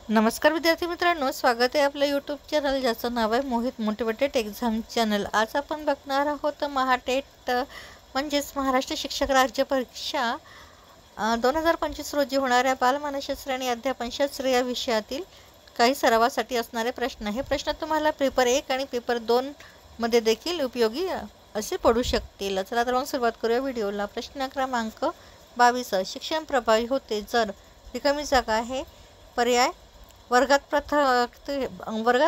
नमस्कार विद्यार्थी मित्रांनो, स्वागत आहे आपल्या यूट्यूब चॅनल ज्याचं नाव आहे मोहित मोटिवेटेड एक्झाम चॅनल। आज आपण बघणार आहोत महाटेट म्हणजेच महाराष्ट्र शिक्षक राज्य परीक्षा 2025 रोजी होणाऱ्या बालमानसशास्त्र आणि अध्यापनशास्त्र या विषयातील काही सरावासाठी असणारे प्रश्न। हे प्रश्न तुम्हाला पेपर 1 आणि पेपर 2 मध्ये देखील उपयोगी असे पडू शकतील। चला तर मग सुरुवात करूया व्हिडिओला। प्रश्न क्रमांक 22, शिक्षण प्रभावी होते जर रिकामी जागा आहे। पर्याय वर्गात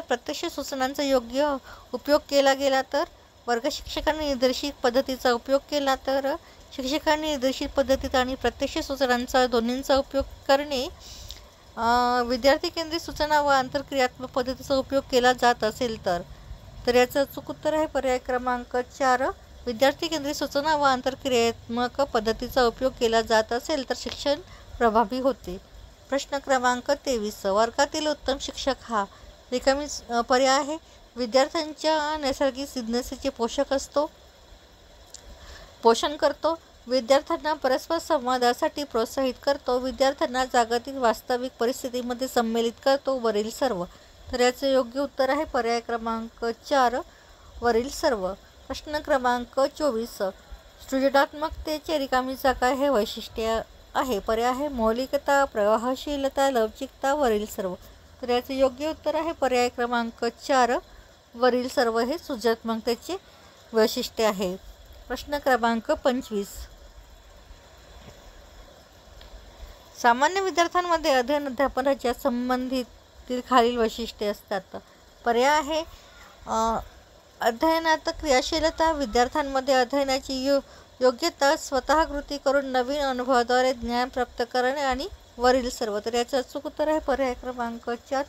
प्रत्यक्ष सूचनांचा योग्य उपयोग केला गेला तर, वर्ग शिक्षकांनी निर्देशित पद्धतीचा उपयोग केला तर, शिक्षकांनी निर्देशित पद्धतीत आणि प्रत्यक्ष सूचनांचा दोन्हींचा उपयोग करणे, विद्यार्थी केंद्रित सूचना व आंतरक्रियात्मक पद्धतीचा उपयोग केला जात असेल तर याचं अचूक उत्तर आहे पर्याय क्रमांक 4, विद्यार्थी केंद्रित सूचना व आंतरक्रियात्मक पद्धतीचा उपयोग केला जात असेल तर शिक्षण प्रभावी होते। प्रश्न क्रमांक 23, वर्गातील उत्तम शिक्षक हा रिकामी पर्याय आहे विद्यार्थ्यांच्या नैसर्गिक जिज्ञासेचे पोषण करतो, विद्यार्थ्यांना परस्पर संवादासाठी प्रोत्साहित करतो, विद्यार्थ्यांना जागतिक वास्तविक परिस्थितीमध्ये सम्मिलित करतो, वरील सर्व। तर याचे योग्य उत्तर आहे पर्याय क्रमांक 4, वरील सर्व। प्रश्न क्रमांक 24, सृजनात्मकतेचे रिकामी जागा हे वैशिष्ट्य आहे। पर्याय आहे मौलिकता, प्रवाहशीलता, लवचिकता, वरील सर्व। तर याचे योग्य उत्तर आहे पर्याय क्रमांक 4, वरील सर्व हे सृजनात्मकतेचे वैशिष्ट्य आहे। प्रश्न क्रमांक 25, सामान्य विद्यार्थ्यांमध्ये अध्ययन अध्यापनाच्या संबंधित खालील वैशिष्ट्ये असतात। पर्याय आहे अध्ययनात क्रियाशीलता, विद्यार्थ्यांमध्ये अध्ययनाची योग्यता, स्वतः कृती करून नवीन अनुभवाद्वारे ज्ञान प्राप्त करणे आणि वरील सर्व। तर याचं अचूक उत्तर आहे पर्याय क्रमांक 4,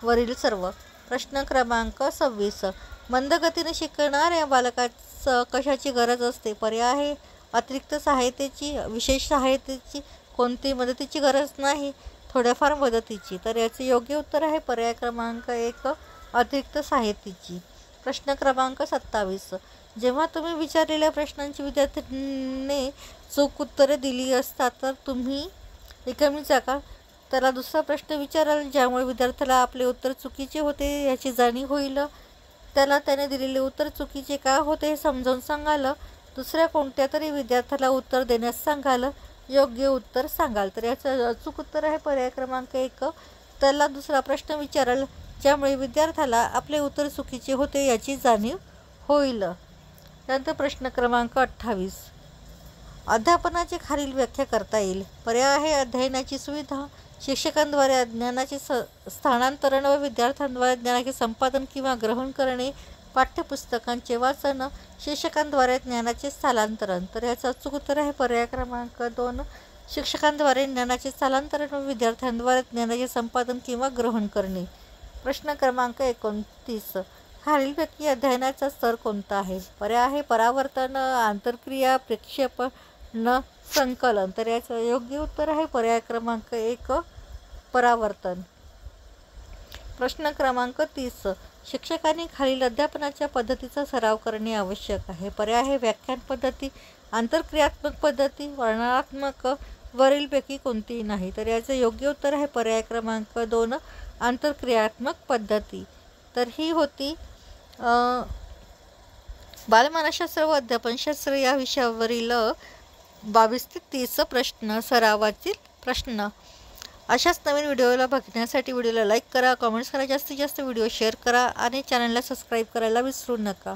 वरील सर्व। प्रश्न क्रमांक 26, मंद गतीने शिकणाऱ्या बालकाचं कशाची गरज असते। पर्याय आहे अतिरिक्त सहायतेची, विशेष सहायतेची, कोणती मदतीची गरज नाही, थोड्याफार मदतीची। तर याचे योग्य उत्तर आहे पर्याय क्रमांक 1, अतिरिक्त सहायतेची। प्रश्न क्रमांक 27, जेव्हा तुम्ही विचारलेल्या प्रश्नांची विद्यार्थ्यांनी चूक उत्तरे दिली असतात तर तुम्ही रिकामी जागा त्याला दुसरा प्रश्न विचाराल, ज्यामुळे विद्यार्थ्याला आपले उत्तर चुकीचे होते याची जाणीव होईल, त्याला त्याने दिलेले उत्तर चुकीचे का होते हे समजावून सांगाल, दुसऱ्या कोणत्या तरी विद्यार्थ्याला उत्तर देण्यास सांगाल, योग्य उत्तर सांगाल। तर याचं अचूक उत्तर आहे पर्याय क्रमांक 1, त्याला दुसरा प्रश्न विचाराल, ज्यामुळे विद्यार्थ्याला आपले उत्तर चुकीचे होते याची जाणीव होईल। त्यानंतर प्रश्न क्रमांक 28, अध्यापनाची खालील व्याख्या करता येईल। पर्याय आहे अध्ययनाची सुविधा, शिक्षकांद्वारे ज्ञानाचे स्थानांतरण व विद्यार्थ्यांद्वारे ज्ञानाचे संपादन किंवा ग्रहण करणे, पाठ्यपुस्तकांचे वाचन, शिक्षकांद्वारे ज्ञानाचे स्थलांतरण। तर याचं अचूक उत्तर आहे पर्याय क्रमांक 2, शिक्षकांद्वारे ज्ञानाचे स्थलांतरण व विद्यार्थ्यांद्वारे ज्ञानाचे संपादन किंवा ग्रहण करणे। प्रश्न क्रमांक 29, खालीलपैकी अध्ययनाचा स्तर कोणता आहे। पर्याय आहे परावर्तन, आंतरक्रिया, प्रक्षेपण, संकलन। तर याचं योग्य उत्तर आहे पर्याय क्रमांक 1, परावर्तन। प्रश्न क्रमांक 30, शिक्षकांनी खालील अध्यापनाच्या पद्धतीचा सराव करणे आवश्यक आहे। पर्याय आहे व्याख्यान पद्धती, आंतरक्रियात्मक पद्धती, वर्णनात्मक, वरीलपैकी कोणतीही नाही। तर याचं योग्य उत्तर आहे पर्याय क्रमांक 2, आंतरक्रियात्मक पद्धती। तर ही होती बालमानसशास्त्र व अध्यापनशास्त्र या विषयावरील 22 ते 30 प्रश्न, सरावातील प्रश्न। अशाच नवीन व्हिडिओला बघण्यासाठी व्हिडिओला लाईक करा, कमेंट्स करा, जास्तीत जास्त व्हिडिओ शेअर करा आणि चॅनलला सबस्क्राईब करायला विसरू नका।